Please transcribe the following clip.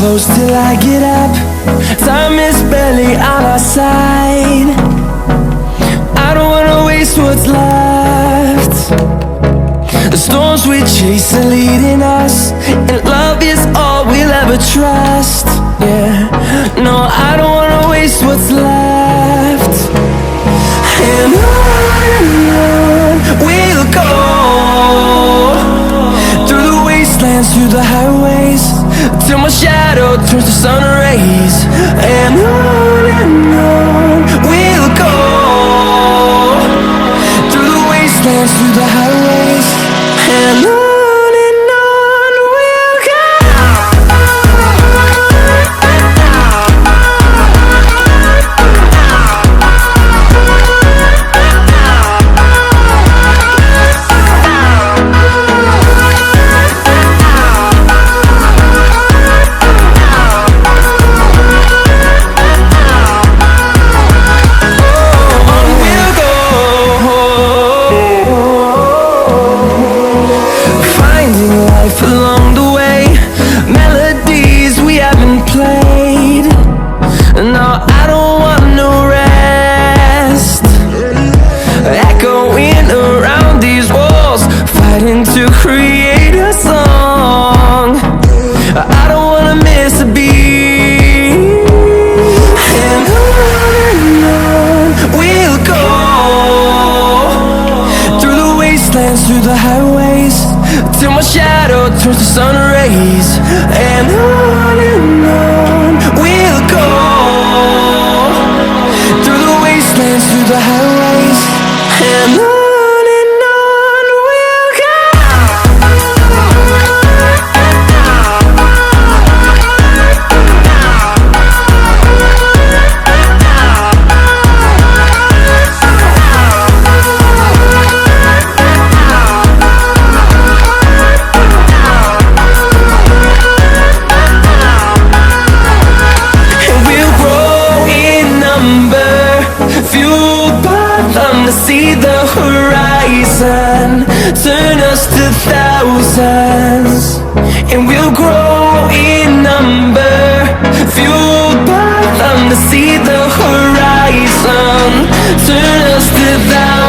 close till I get up. Time is barely on our side. I don't wanna waste what's left. The storms we chase are leading us, and love is all we'll ever trust. Yeah, no, I don't wanna waste what's left. And on we'll go, through the wastelands, through the highways, till my shadow turns to sun rays. And on we'll go, through the wastelands, through the highways, and on. Along the way, melodies we haven't played. No, I don't want no rest. Echoing around these walls, fighting to create a song. I don't wanna miss a beat. And on we'll go, through the wastelands, through the highways, till my shadow turns to sun rays. And on we'll go, through the wastelands, through the highways, and on. See the horizon turn us to thousands, and we'll grow in number, fueled by them to see the horizon turn us to thousands.